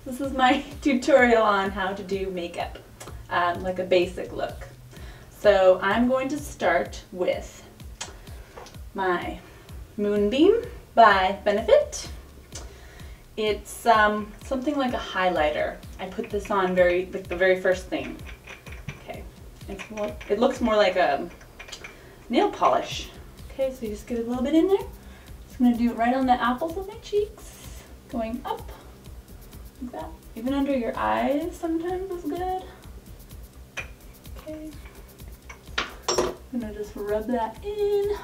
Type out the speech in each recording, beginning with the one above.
This is my tutorial on how to do makeup, like a basic look. So I'm going to start with my Moonbeam by Benefit. It's something like a highlighter. I put this on like the very first thing. Okay, it looks more like a nail polish. Okay, so you just get a little bit in there. Just gonna do it right on the apples of my cheeks, going up like that. Even under your eyes sometimes is good. Okay, I'm gonna just rub that in.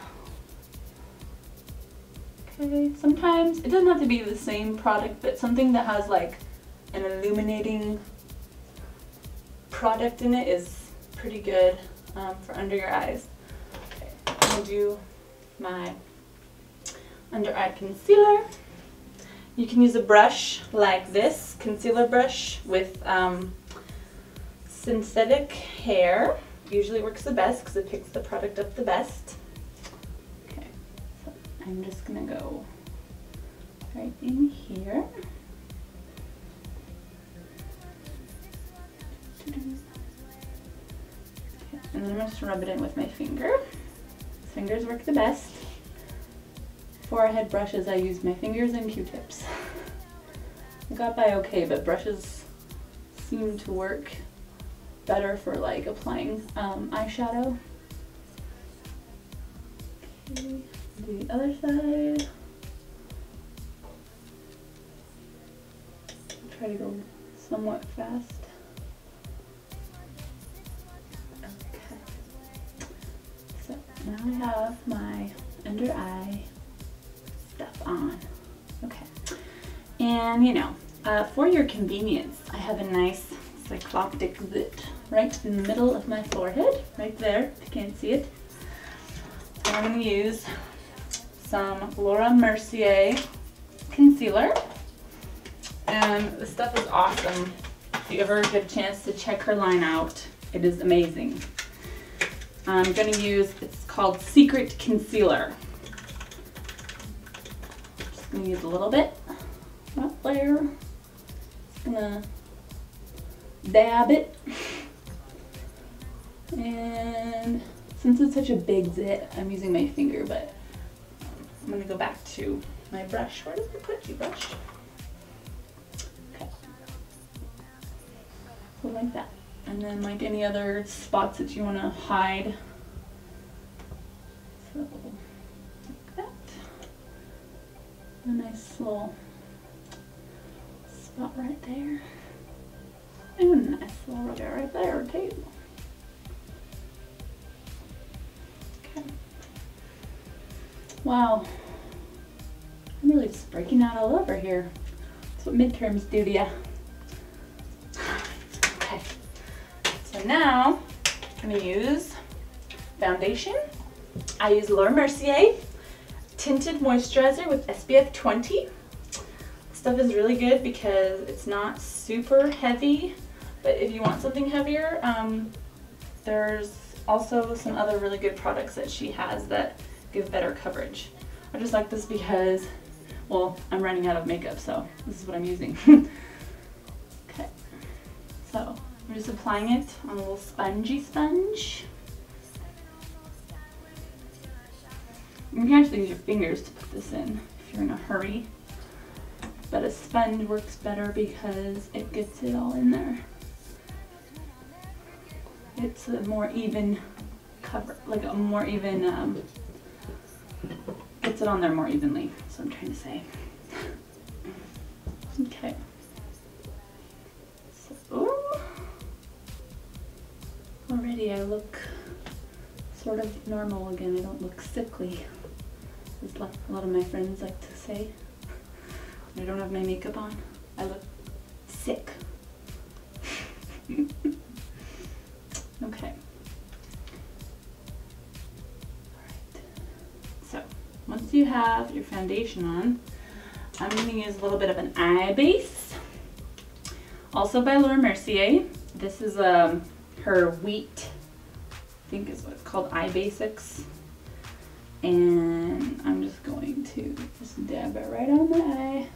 Okay, sometimes it doesn't have to be the same product, but something that has like an illuminating product in it is pretty good for under your eyes. Okay, I'm gonna do my under eye concealer. You can use a brush like this, concealer brush with synthetic hair. Usually works the best because it picks the product up the best. Okay, so I'm just gonna go right in here. Okay, and then I'm just gonna rub it in with my finger. Fingers work the best. Forehead brushes, I use my fingers and Q-tips. I got by okay, but brushes seem to work better for like applying eyeshadow. Okay, do the other side. Try to go somewhat fast. Okay. So now I have my under eye stuff on. Okay. And you know, for your convenience, I have a nice cycloptic zit right in the middle of my forehead, right there, if you can't see it. So I'm going to use some Laura Mercier concealer. And this stuff is awesome. If you ever get a chance to check her line out, it is amazing. I'm going to use, it's called Secret Concealer. Just going to use a little bit, not there. Just going to dab it. And since it's such a big zit, I'm using my finger, but I'm going to go back to my brush. Where does it put you, brush? Okay. So like that. And then like any other spots that you want to hide. So like that. A nice little spot right there. And a nice little rub right there too. Okay. Wow. I'm really just breaking out all over here. That's what midterms do to ya. Okay. So now I'm going to use foundation. I use Laura Mercier Tinted Moisturizer with SPF 20. This stuff is really good because it's not super heavy, but if you want something heavier, there's also some other really good products that she has that give better coverage. I just like this because, well, I'm running out of makeup, so this is what I'm using. Okay, so I'm just applying it on a little spongy sponge. You can actually use your fingers to put this in if you're in a hurry, but a sponge works better because it gets it all in there. It's a more even cover, like a more even, gets it on there more evenly, that's what I'm trying to say. Okay. So, already I look sort of normal again. I don't look sickly, as a lot of my friends like to say. When I don't have my makeup on, I look sick. Okay. Alright. So, once you have your foundation on, I'm going to use a little bit of an eye base. Also by Laura Mercier. This is her wheat, I think is what it's called, Eye Basics. And I'm just going to just dab it right on the eye.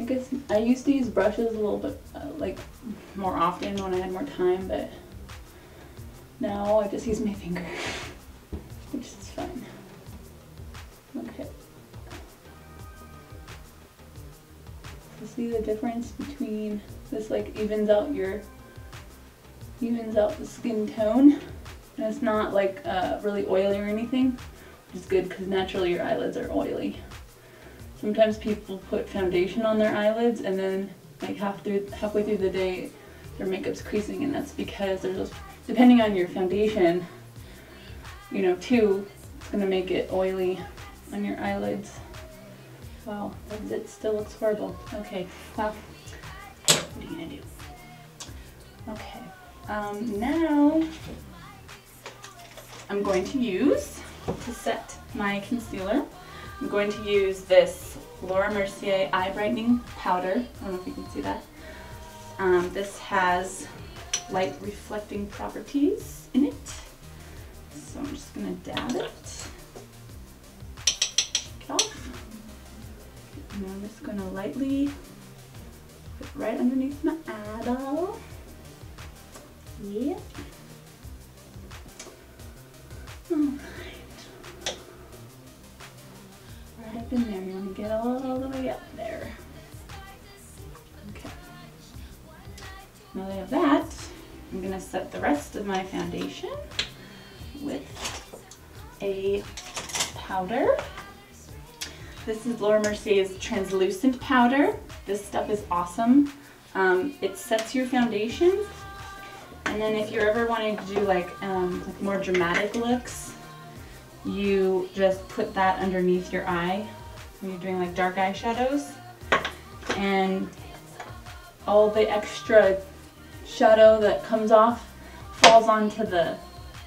I guess I used to use brushes a little bit like more often when I had more time, but now I just use my finger, which is fun. Okay. So see the difference between this, like evens out the skin tone, and it's not like really oily or anything, which is good because naturally your eyelids are oily. Sometimes people put foundation on their eyelids and then like halfway through the day their makeup's creasing, and that's because there's depending on your foundation, you know, too, it's gonna make it oily on your eyelids. Wow, it still looks horrible. Okay, well, what are you gonna do? Okay, now I'm going to use, to set my concealer, I'm going to use this Laura Mercier Eye Brightening Powder. I don't know if you can see that. This has light reflecting properties in it. So I'm just going to dab it. Take it off. And I'm just going to lightly put it right underneath my eyeball. Yeah. Alright. Right up in there. You want to get all the way up there. Okay. Now that I have that, I'm going to set the rest of my foundation with a powder. This is Laura Mercier's translucent powder. This stuff is awesome. It sets your foundation, and then if you're ever wanting to do like more dramatic looks, you just put that underneath your eye when you're doing like dark eyeshadows, and all the extra shadow that comes off falls onto the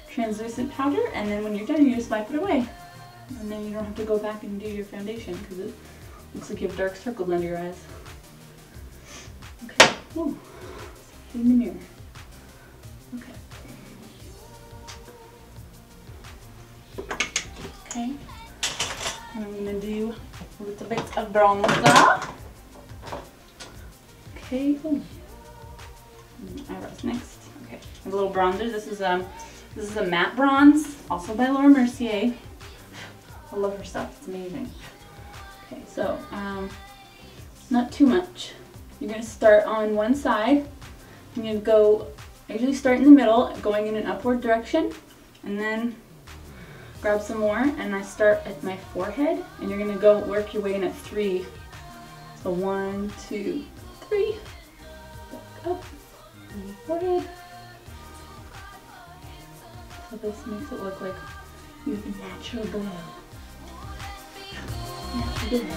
translucent powder, and then when you're done you just wipe it away, and then you don't have to go back and do your foundation because it looks like you have dark circles under your eyes. Okay, ooh, in the mirror. Okay. Okay, and I'm gonna do a little bit of bronzer. Okay, ooh. Eyebrows next. Okay, I have a little bronzer. This is a matte bronze, also by Laura Mercier. I love her stuff. It's amazing. Okay, so not too much. You're gonna start on one side. You're gonna go. I usually start in the middle, going in an upward direction, and then grab some more. And I start at my forehead, and you're gonna go work your way in at 3. So 1, 2, 3. Back up. Forehead. So this makes it look like you have a natural glow. Natural glow.